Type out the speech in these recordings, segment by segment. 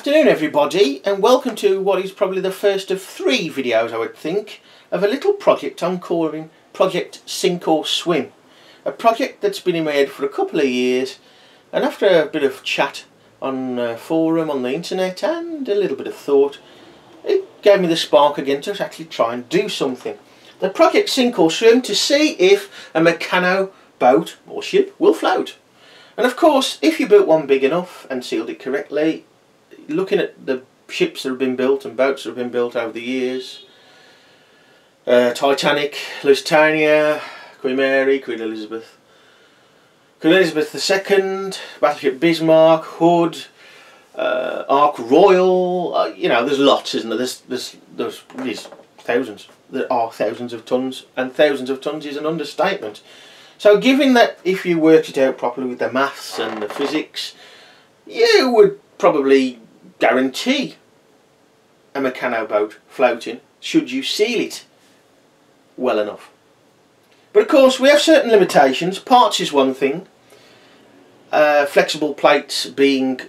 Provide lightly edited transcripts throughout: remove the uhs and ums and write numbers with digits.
Afternoon everybody, and welcome to what is probably the first of 3 videos, I would think, of a little project I'm calling Project Sink or Swim. A project that's been in my head for a couple of years, and after a bit of chat on a forum on the internet and a little bit of thought, it gave me the spark again to actually try and do something. The Project Sink or Swim, to see if a Meccano boat or ship will float. And of course, if you built one big enough and sealed it correctly, looking at the ships that have been built and boats that have been built over the years, Titanic, Lusitania, Queen Mary, Queen Elizabeth II, Battleship Bismarck, Hood, Ark Royal, you know, there's lots, isn't there? There's thousands. There are thousands of tons, and thousands of tons is an understatement. So given that if you worked it out properly with the maths and the physics, you would probably guarantee a Meccano boat floating should you seal it well enough. But of course we have certain limitations. Parts is one thing, flexible plates being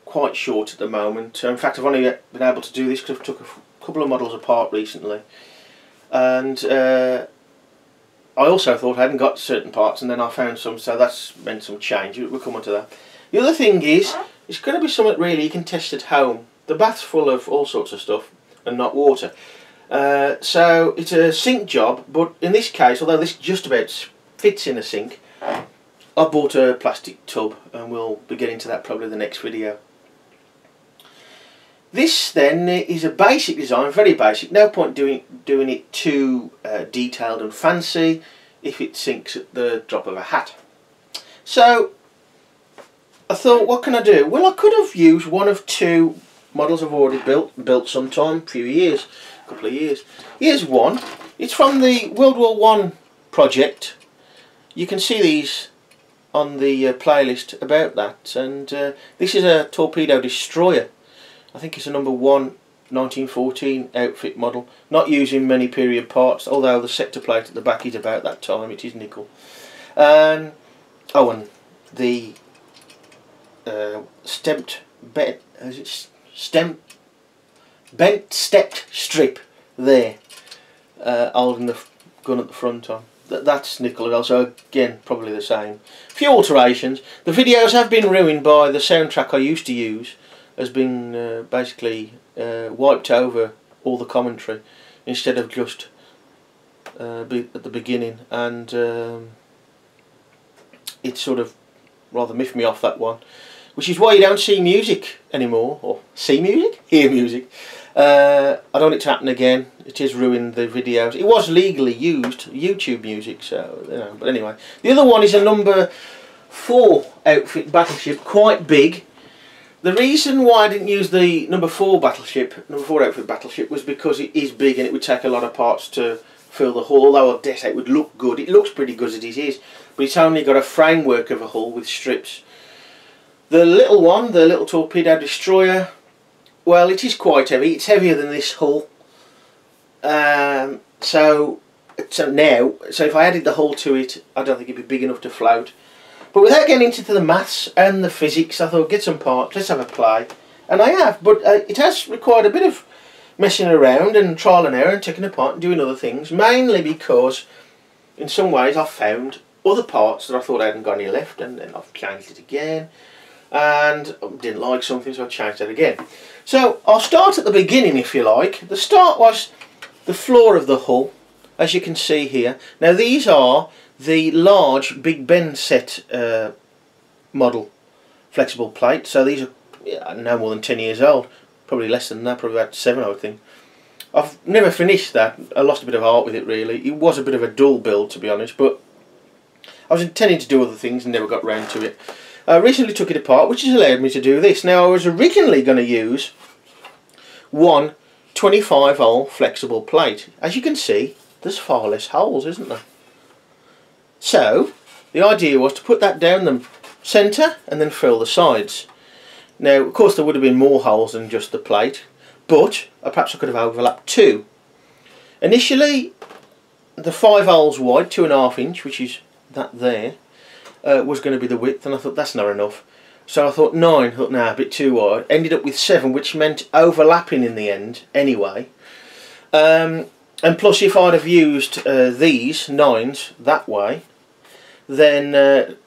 quite short at the moment. In fact, I've only been able to do this because I've took a couple of models apart recently, and I also thought I hadn't got certain parts, and then I found some, so that's meant some change. We'll come on to that. The other thing is, it's going to be something really you can test at home. The bath's full of all sorts of stuff and not water. So it's a sink job, but in this case, although this just about fits in a sink, I bought a plastic tub, and we'll be getting to that probably in the next video. This then is a basic design, very basic. No point doing it too detailed and fancy if it sinks at the drop of a hat. So I thought, what can I do? Well, I could have used one of 2 models I've already built sometime, a couple of years. Here's one. It's from the World War I project. You can see these on the playlist about that, and this is a torpedo destroyer. I think it's a number 1 1914 outfit model, not using many period parts, although the sector plate at the back is about that time. It is nickel. Oh, and the bent stepped strip there, holding the gun at the front on. That's nickel also, again probably the same. A few alterations. The videos have been ruined by the soundtrack I used to use. Has been basically wiped over all the commentary instead of just at the beginning, and it sort of rather miffed me off, that one, which is why you don't see music anymore, or see music, hear music. I don't want it to happen again. It has ruined the videos. It was legally used, YouTube music, so you know. But anyway, the other one is a number 4 outfit battleship, quite big. The reason why I didn't use the number 4 outfit battleship was because it is big and it would take a lot of parts to fill the hull, although I dare say it would look good. It looks pretty good as it is, but it's only got a framework of a hull with strips. The little one, the little torpedo destroyer, well, it is quite heavy. It's heavier than this hull. So if I added the hull to it, I don't think it'd be big enough to float. But without getting into the maths and the physics, I thought, get some parts, let's have a play. And I have, but it has required a bit of messing around and trial and error and taking apart and doing other things, mainly because in some ways I've found other parts that I thought I hadn't got any left, and then I've changed it again, and I didn't like something, so I changed it again. So I'll start at the beginning, if you like. The start was the floor of the hull, as you can see here. Now these are the large Big Ben set model flexible plate, so these are no more than 10 years old, probably less than that, probably about 7 I would think. I've never finished that. I lost a bit of art with it really. It was a bit of a dull build, to be honest, but I was intending to do other things and never got round to it. I recently took it apart, which has allowed me to do this. Now I was originally going to use one 25-hole flexible plate. As you can see, there's far less holes, isn't there? So the idea was to put that down the centre and then fill the sides. Now of course there would have been more holes than just the plate, but perhaps I could have overlapped 2. Initially the 5 holes wide, 2.5 inch, which is that there, was going to be the width, and I thought that's not enough. So I thought 9, thought nah, a bit too wide. Ended up with 7, which meant overlapping in the end anyway. And plus, if I'd have used these 9s that way, then there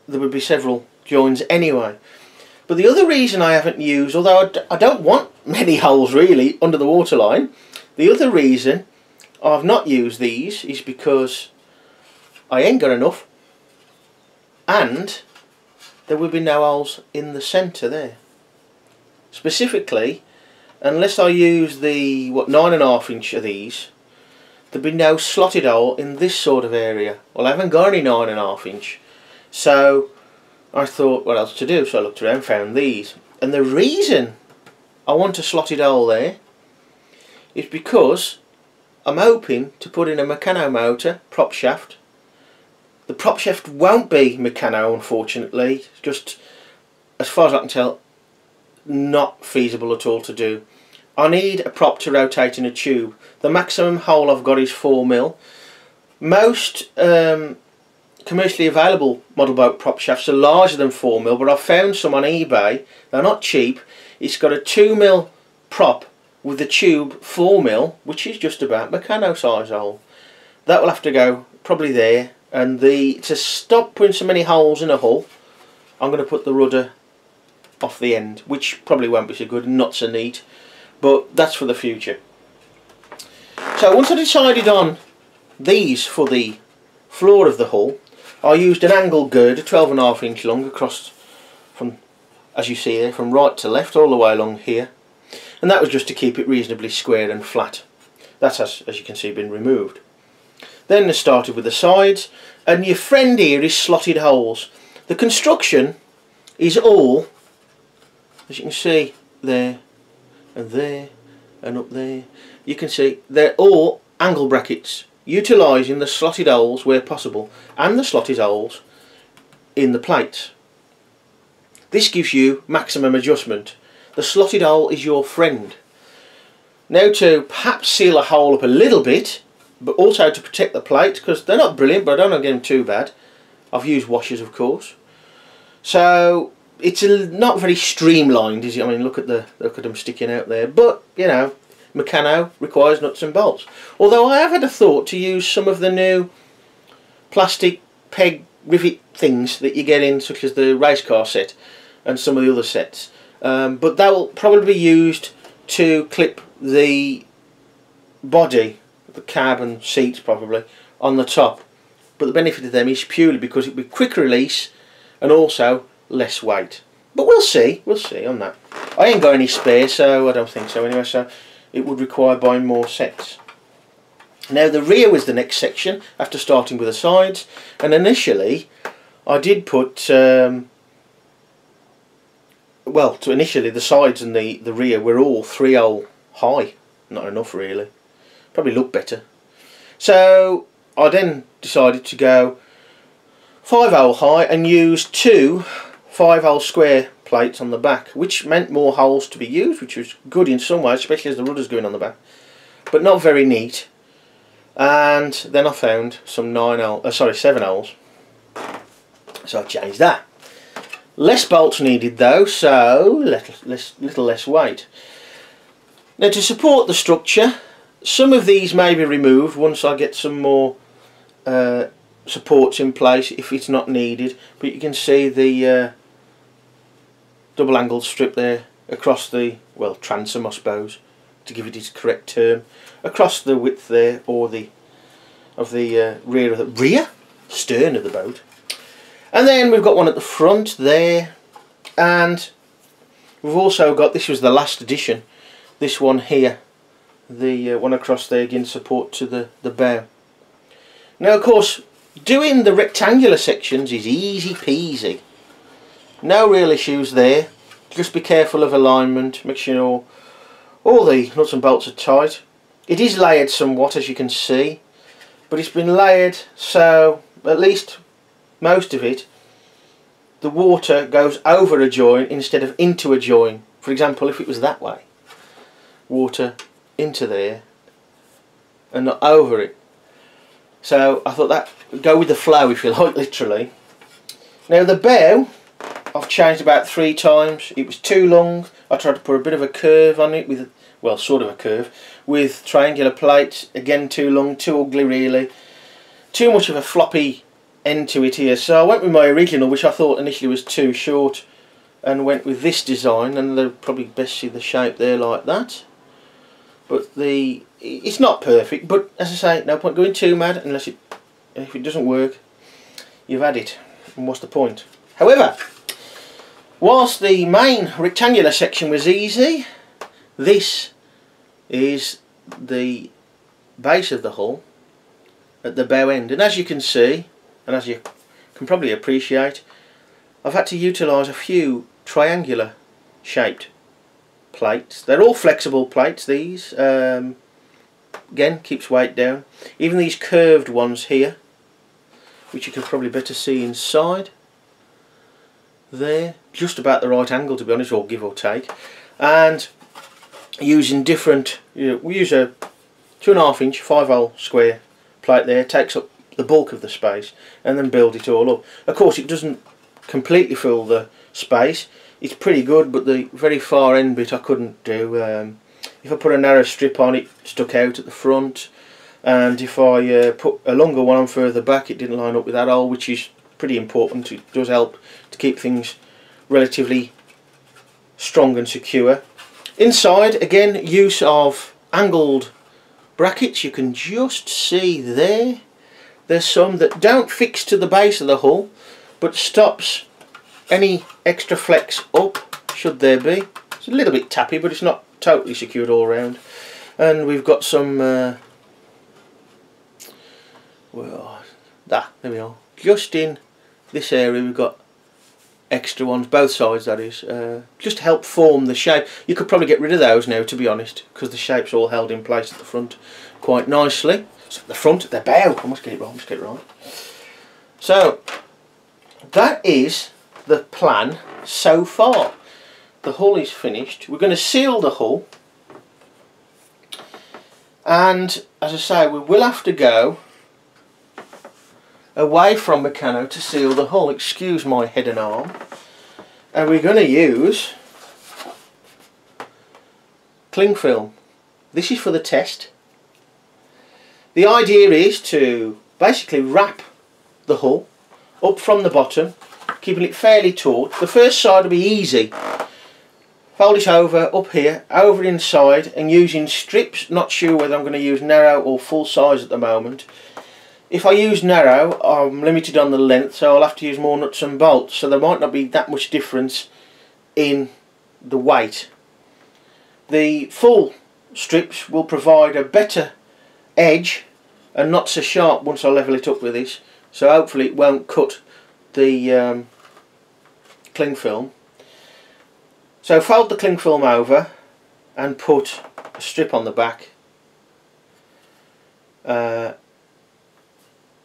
would be several joins anyway. But the other reason I haven't used, although I don't want many holes really under the waterline, the other reason I've not used these is because I ain't got enough, and there will be no holes in the centre there. Specifically, unless I use the 9.5 inch of these, there'll be no slotted hole in this sort of area. Well, I haven't got any 9.5 inch, so I thought what else to do, so I looked around, found these. And the reason I want a slotted hole there is because I'm hoping to put in a Meccano motor prop shaft. The prop shaft won't be Meccano, unfortunately. It's just, as far as I can tell, not feasible at all to do. I need a prop to rotate in a tube. The maximum hole I've got is 4mm. Most commercially available model boat prop shafts are larger than 4mm, but I've found some on eBay. They're not cheap. It's got a 2mm prop with the tube 4mm, which is just about Meccano size hole. That will have to go probably there. And to stop putting so many holes in a hull, I'm going to put the rudder off the end, which probably won't be so good and not so neat, but that's for the future. So once I decided on these for the floor of the hull, I used an angle girder 12.5 inch long across from, as you see there, from right to left all the way along here, and that was just to keep it reasonably square and flat. That has, as you can see, been removed. Then I started with the sides, and your friend here is slotted holes. The construction is all, as you can see, there and up there. You can see they're all angle brackets, utilising the slotted holes where possible and the slotted holes in the plates. This gives you maximum adjustment. The slotted hole is your friend. Now, to perhaps seal a hole up a little bit, but also to protect the plates, because they're not brilliant, but I don't want to get them too bad. I've used washers, of course. So it's not very streamlined, is it? I mean, look at them sticking out there. But you know, Meccano requires nuts and bolts. Although I have had a thought to use some of the new plastic peg rivet things that you get in, such as the race car set and some of the other sets. But that will probably be used to clip the body, the cab and seats probably, on the top. But the benefit of them is purely because it will be quick release and also less weight. But we'll see on that. I ain't got any spare, so I don't think so anyway, so it would require buying more sets. Now the rear was the next section after starting with the sides, and initially I did put initially the sides and the rear were all 3-hole high. Not enough really. Probably look better. So I then decided to go 5-hole high and use 2 5-hole square plates on the back, which meant more holes to be used, which was good in some ways, especially as the rudder's going on the back, but not very neat. And then I found some 7 holes, so I changed that. Less bolts needed though, so little less weight. Now, to support the structure, some of these may be removed once I get some more supports in place if it's not needed, but you can see the double angled strip there across the, well, transom I suppose, to give it its correct term, across the width there, or the rear stern of the boat. And then we've got one at the front there, and we've also got, this was the last edition, this one here, the one across there, again support to the bow. Now of course doing the rectangular sections is easy peasy, no real issues there. Just be careful of alignment, make sure all the nuts and bolts are tight. It is layered somewhat, as you can see, but it's been layered so at least most of it, the water goes over a join instead of into a join. For example, if it was that way, water into there and not over it. So I thought that would go with the flow, if you like, literally. Now the bow, I've I've changed about 3 times. It was too long. I tried to put a bit of a curve on it with, well, sort of a curve, with triangular plates. Again, too long, too ugly really. Too much of a floppy end to it here. So I went with my original, which I thought initially was too short, and went with this design, and they'll probably best see the shape there like that. But it's not perfect, but as I say, no point going too mad unless if it doesn't work, you've had it, and what's the point? However, whilst the main rectangular section was easy, this is the base of the hull at the bow end, and as you can see, and as you can probably appreciate, I've had to utilise a few triangular shaped plates. They're all flexible plates, these. Again, keeps weight down. Even these curved ones here, which you can probably better see inside. There, just about the right angle to be honest, or give or take. And using different, we use a 2.5 inch 5-hole square plate there, takes up the bulk of the space, and then build it all up. Of course, it doesn't completely fill the space. It's pretty good, but the very far end bit I couldn't do. If I put a narrow strip on, it stuck out at the front, and if I put a longer one on further back, it didn't line up with that hole, which is pretty important. It does help to keep things relatively strong and secure. Inside, again, use of angled brackets. You can just see there, there's some that don't fix to the base of the hull, but stops any extra flex up, should there be. It's a little bit tappy, but it's not totally secured all round. And we've got some well, there we are, just in this area we've got extra ones, both sides that is, just to help form the shape. You could probably get rid of those now, to be honest, because the shape's all held in place at the front quite nicely. So the front, the bow, I must get it right. So that is the plan so far. The hull is finished. We're going to seal the hull, and as I say, we will have to go away from Meccano to seal the hull. Excuse my head and arm. And we're going to use cling film. This is for the test. The idea is to basically wrap the hull up from the bottom, keeping it fairly taut. The first side will be easy. Fold it over, up here, over inside, and using strips. Not sure whether I'm going to use narrow or full size at the moment. If I use narrow, I'm limited on the length, so I'll have to use more nuts and bolts, so there might not be that much difference in the weight. The full strips will provide a better edge and not so sharp once I level it up with this, so hopefully it won't cut the cling film. So fold the cling film over and put a strip on the back,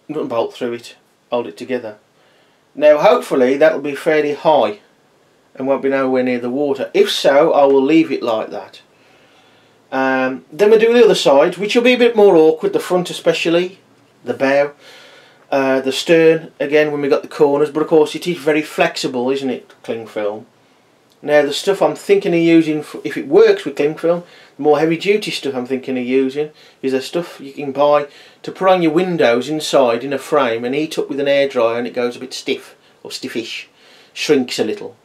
nut and bolt through it, hold it together. Now hopefully that'll be fairly high and won't be nowhere near the water. If so, I will leave it like that. Then we'll do the other side, which will be a bit more awkward, the front especially, the bow, the stern again when we got the corners, but of course it is very flexible, isn't it, cling film. Now the stuff I'm thinking of using, if it works with cling film, the more heavy duty stuff I'm thinking of using is the stuff you can buy to put on your windows inside in a frame and heat up with an air dryer, and it goes a bit stiff or stiffish, shrinks a little,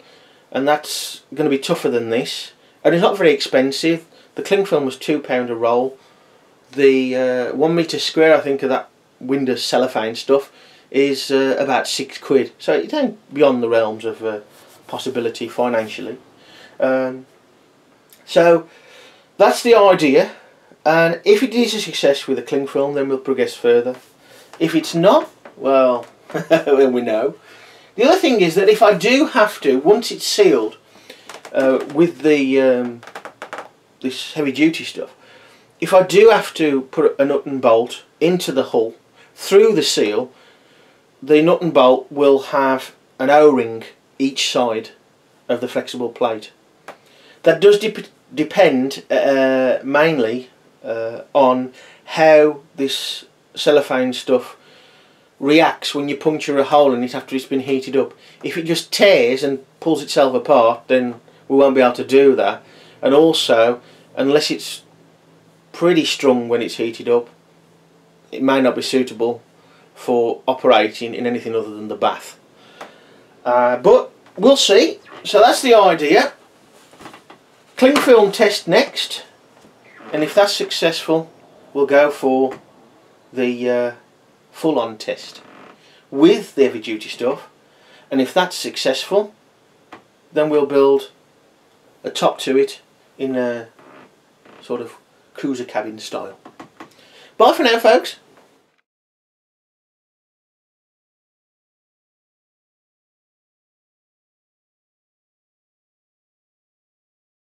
and that's going to be tougher than this, and it's not very expensive. The cling film was £2 a roll. The 1 metre square I think of that window cellophane stuff is about £6, so it ain't beyond the realms of possibility financially. So that's the idea, and if it is a success with the cling film, then we'll progress further. If it's not, well, then we know. The other thing is that if I do have to, once it's sealed with the this heavy duty stuff, if I do have to put a nut and bolt into the hull through the seal, the nut and bolt will have an O-ring each side of the flexible plate. That does depend mainly on how this cellophane stuff reacts when you puncture a hole in it after it's been heated up. If it just tears and pulls itself apart, then we won't be able to do that. And also, unless it's pretty strong when it's heated up, it may not be suitable for operating in anything other than the bath. But we'll see. So that's the idea. Cling film test next, and if that's successful, we'll go for the full-on test with the heavy duty stuff, and if that's successful, then we'll build a top to it in a sort of cruiser cabin style. Bye for now, folks.